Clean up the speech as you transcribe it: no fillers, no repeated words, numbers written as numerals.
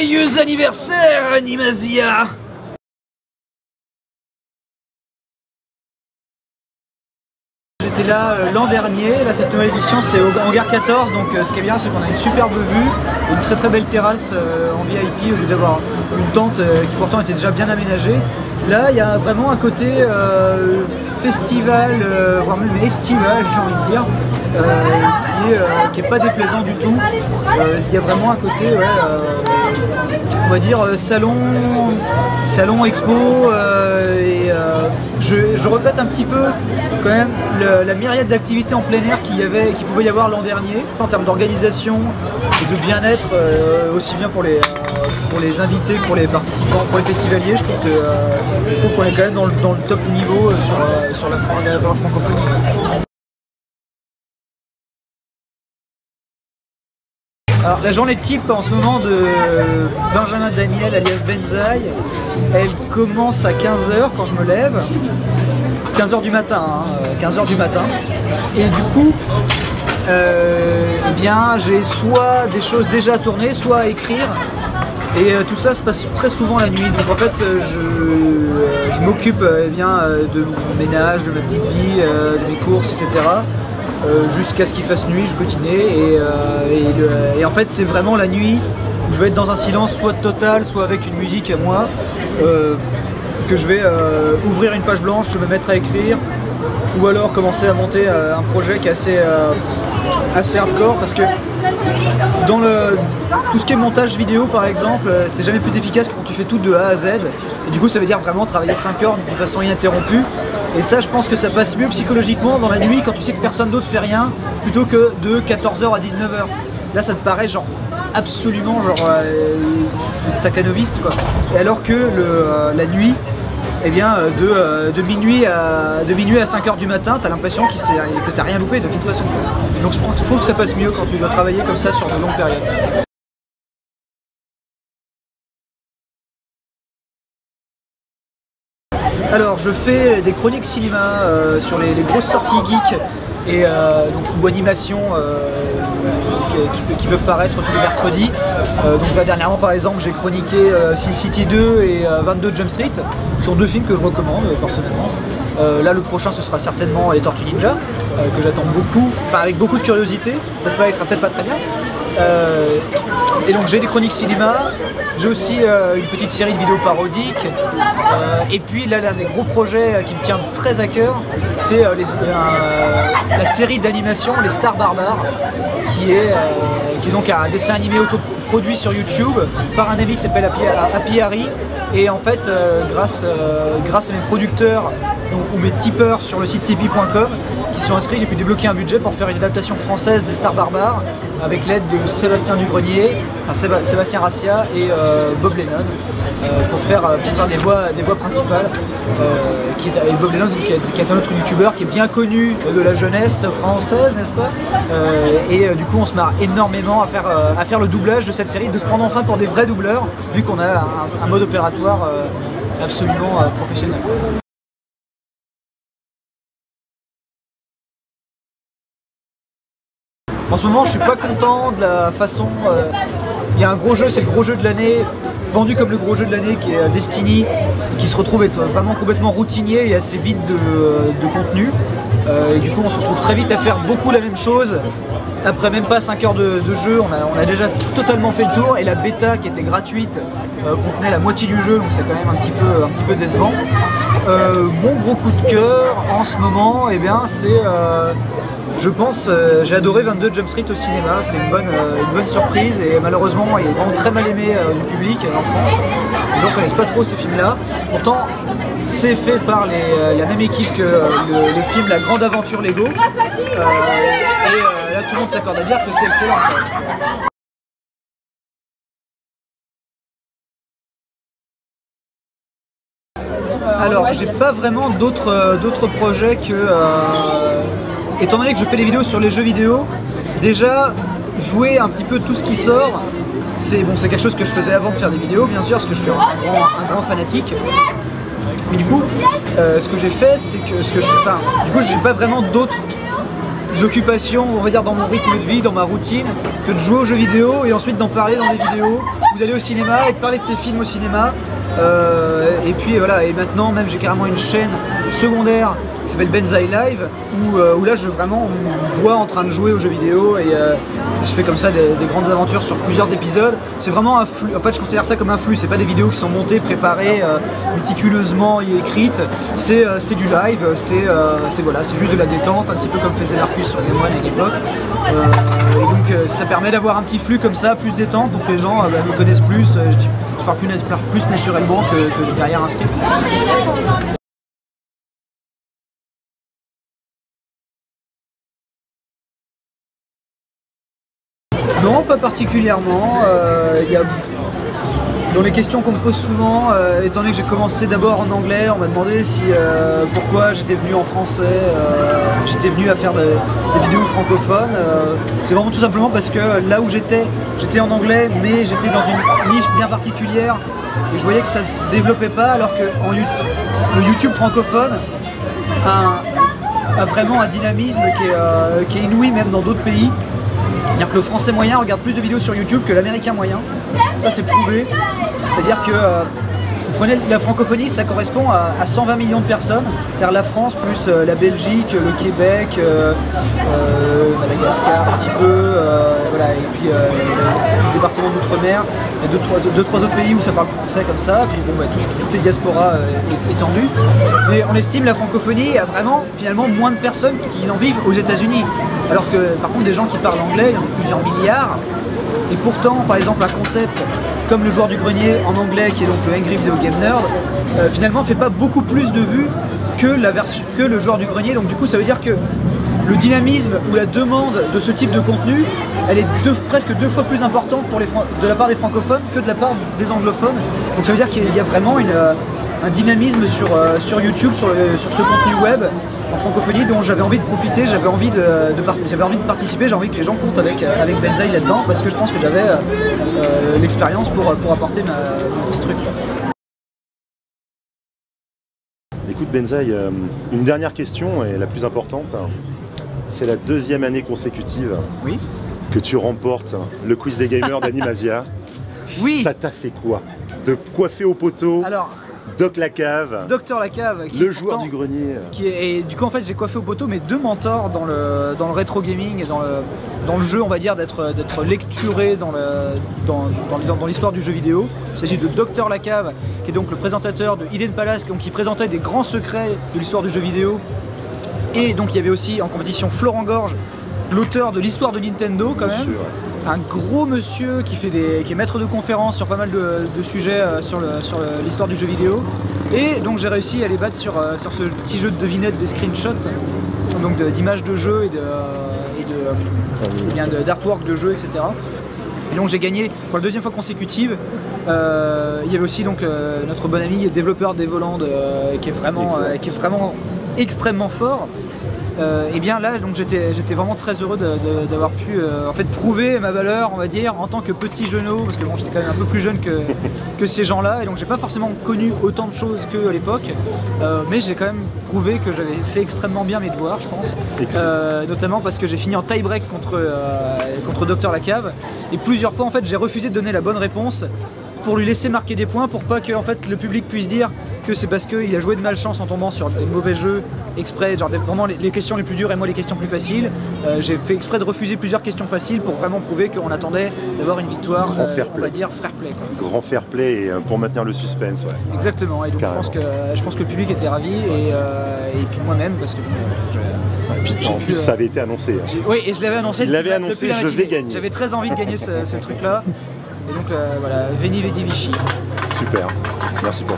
Joyeux anniversaire, Animasia! J'étais là l'an dernier, là cette nouvelle édition c'est au Hangar 14, donc ce qui est bien c'est qu'on a une superbe vue, une très belle terrasse en VIP au lieu d'avoir une tente qui pourtant était déjà bien aménagée. Là il y a vraiment un côté festival, voire même estival j'ai envie de dire, qui est pas déplaisant du tout. Il y a vraiment un côté, on va dire salon expo, et je regrette un petit peu quand même la myriade d'activités en plein air qu'il pouvait y avoir l'an dernier en termes d'organisation et de bien-être, aussi bien pour les invités que pour les participants, pour les festivaliers. Je trouve qu'on est quand même dans le top niveau sur la francophonie. Alors la journée type en ce moment de Benjamin Daniel alias Benzaï, elle commence à 15 h quand je me lève, 15 h du matin, 15 h du matin, et du coup eh bien j'ai soit des choses déjà à tourner, soit à écrire, et tout ça se passe très souvent la nuit. Donc en fait je m'occupe de mon ménage, de ma petite vie, de mes courses, etc. Jusqu'à ce qu'il fasse nuit, je continuais, et en fait c'est vraiment la nuit où je vais être dans un silence soit total, soit avec une musique à moi, que je vais ouvrir une page blanche, me mettre à écrire, ou alors commencer à monter un projet qui est assez hardcore, parce que dans tout ce qui est montage vidéo par exemple, c'est jamais plus efficace que quand tu fais tout de A à Z, et du coup ça veut dire vraiment travailler 5 heures de façon ininterrompue. Et ça, je pense que ça passe mieux psychologiquement dans la nuit quand tu sais que personne d'autre fait rien, plutôt que de 14 h à 19 h. Là, ça te paraît genre absolument staccanoviste quoi. Et alors que la nuit, eh bien, de minuit à 5 h du matin, t'as l'impression que t'as rien loupé de toute façon. Donc je trouve que ça passe mieux quand tu dois travailler comme ça sur de longues périodes. Alors je fais des chroniques cinéma sur les grosses sorties geeks et ou animations qui peuvent paraître tous les mercredis. Donc là, dernièrement par exemple j'ai chroniqué Sin City 2 et 22 Jump Street, qui sont deux films que je recommande personnellement. Là le prochain ce sera certainement les Tortues Ninja, que j'attends beaucoup, enfin avec beaucoup de curiosité, peut-être pas, il sera peut-être pas très bien. Et donc j'ai des chroniques cinéma, j'ai aussi une petite série de vidéos parodiques, et puis là l'un des gros projets qui me tient très à cœur, c'est la série d'animation Les Stars Barbares, qui est donc un dessin animé autoproduit sur YouTube par un ami qui s'appelle Happy Harry. Et en fait, grâce à mes producteurs ou mes tipeurs sur le site tipeee.com qui sont inscrits, j'ai pu débloquer un budget pour faire une adaptation française des Stars Barbares avec l'aide de Sébastien Dugrenier, Sébastien Rassia et Bob Lennon pour faire des voix principales. Et Bob Lennon qui est un autre youtubeur qui est bien connu de la jeunesse française, n'est-ce pas? Du coup on se marre énormément à faire le doublage de cette série, de se prendre enfin pour des vrais doubleurs, vu qu'on a un mode opératoire absolument professionnel. En ce moment je suis pas content de la façon, il y a un gros jeu, c'est le gros jeu de l'année, vendu comme le gros jeu de l'année qui est Destiny, qui se retrouve être vraiment complètement routinier et assez vide de contenu. Et du coup on se retrouve très vite à faire beaucoup la même chose. Après même pas 5 heures de jeu, on a déjà totalement fait le tour, et la bêta qui était gratuite contenait la moitié du jeu, donc c'est quand même un petit peu décevant. Mon gros coup de cœur en ce moment, eh bien c'est je pense, j'ai adoré 22 Jump Street au cinéma, c'était une bonne surprise, et malheureusement il est vraiment très mal aimé du public en France. Les gens ne connaissent pas trop ces films-là. Pourtant, c'est fait par la même équipe que le film La Grande Aventure Lego. Là tout le monde s'accorde à dire que c'est excellent. Alors, j'ai pas vraiment d'autres projets que... étant donné que je fais des vidéos sur les jeux vidéo, déjà jouer un petit peu tout ce qui sort, c'est quelque chose que je faisais avant de faire des vidéos, bien sûr, parce que je suis un grand fanatique. Mais du coup, ce que j'ai fait, c'est que du coup, j'ai pas vraiment d'autres occupations, on va dire dans mon rythme de vie, dans ma routine, que de jouer aux jeux vidéo et ensuite d'en parler dans des vidéos, ou d'aller au cinéma et de parler de ces films au cinéma. Et puis voilà, et maintenant même j'ai carrément une chaîne secondaire qui s'appelle Benzaï Live, où là vraiment on me voit en train de jouer aux jeux vidéo et je fais comme ça des grandes aventures sur plusieurs épisodes. C'est vraiment un flux, en fait je considère ça comme un flux, c'est pas des vidéos qui sont montées, préparées, méticuleusement écrites, c'est du live, voilà, c'est juste de la détente, un petit peu comme faisait Marcus sur Game One à l'époque. Et donc ça permet d'avoir un petit flux comme ça, plus détente, pour que les gens me connaissent plus, je parle plus naturellement que derrière un script. Non, pas particulièrement. Dans les questions qu'on me pose souvent, étant donné que j'ai commencé d'abord en anglais, on m'a demandé pourquoi j'étais venu en français, j'étais venu à faire des vidéos francophones. C'est vraiment tout simplement parce que là où j'étais en anglais, mais j'étais dans une niche bien particulière et je voyais que ça se développait pas, alors que le YouTube francophone a vraiment un dynamisme qui est inouï même dans d'autres pays. C'est-à-dire que le français moyen regarde plus de vidéos sur YouTube que l'américain moyen, ça c'est prouvé. C'est-à-dire que vous prenez la francophonie, ça correspond à 120 millions de personnes, c'est-à-dire la France plus la Belgique, le Québec, Madagascar un petit peu, voilà, et puis le département d'outre-mer, et deux, trois autres pays où ça parle français comme ça, puis bon, toutes les diasporas étendues. Mais on estime la francophonie à vraiment finalement moins de personnes qui en vivent aux États-Unis. Alors que par contre des gens qui parlent anglais, il y en a plusieurs milliards. Et pourtant, par exemple, un concept comme le joueur du grenier en anglais, qui est donc le Angry Video Game Nerd, finalement fait pas beaucoup plus de vues que le joueur du grenier. Donc du coup ça veut dire que le dynamisme ou la demande de ce type de contenu, elle est presque 2 fois plus importante de la part des francophones que de la part des anglophones. Donc ça veut dire qu'il y a vraiment un dynamisme sur YouTube, sur ce contenu web en francophonie dont j'avais envie de profiter, j'avais envie de participer, j'ai envie que les gens comptent avec Benzaï là-dedans, parce que je pense que j'avais l'expérience pour apporter mon petit truc. Écoute Benzaï, une dernière question et la plus importante. C'est la 2e année consécutive que tu remportes le quiz des gamers d'Animasia. Oui. Ça t'a fait quoi? De coiffer au poteau? Alors, Doc Lacave, Docteur Lacave, le joueur du grenier. Et du coup en fait j'ai coiffé au poteau mes 2 mentors dans le rétro gaming et dans le jeu, on va dire, d'être lecturé dans l'histoire du jeu vidéo. Il s'agit de Docteur Lacave, qui est donc le présentateur de Hidden Palace, qui présentait des grands secrets de l'histoire du jeu vidéo. Et donc il y avait aussi en compétition Florent Gorge, l'auteur de l'histoire de Nintendo quand même. Un gros monsieur qui est maître de conférences sur pas mal de sujets sur l'histoire du jeu vidéo. Et donc j'ai réussi à les battre sur ce petit jeu de devinette, des screenshots, donc d'images de jeu et d'artwork de jeu, etc. Et donc j'ai gagné pour la 2e fois consécutive. Il y avait aussi donc notre bon ami et développeur d'Evoland qui est vraiment extrêmement fort. Et bien là donc j'étais vraiment très heureux d'avoir pu en fait prouver ma valeur, on va dire, en tant que petit jeuneau, parce que bon, j'étais quand même un peu plus jeune que ces gens-là, et donc j'ai pas forcément connu autant de choses qu'à l'époque, mais j'ai quand même prouvé que j'avais fait extrêmement bien mes devoirs, je pense, notamment parce que j'ai fini en tie-break contre Docteur Lacave, et plusieurs fois en fait j'ai refusé de donner la bonne réponse pour lui laisser marquer des points, pour pas que en fait, le public puisse dire que c'est parce qu'il a joué de malchance en tombant sur des mauvais jeux exprès, genre vraiment les questions les plus dures et moi les questions plus faciles. J'ai fait exprès de refuser plusieurs questions faciles pour vraiment prouver qu'on attendait d'avoir une victoire, on va dire fair play, quoi. Grand fair play, et pour maintenir le suspense, ouais. Exactement, et donc je pense que le public était ravi, et puis moi-même, parce que en plus ça avait été annoncé. Oui, et je l'avais annoncé depuis la je vais gagner. J'avais très envie de gagner ce truc-là. Et donc voilà, Veni Vidi Vici. Super, merci pour.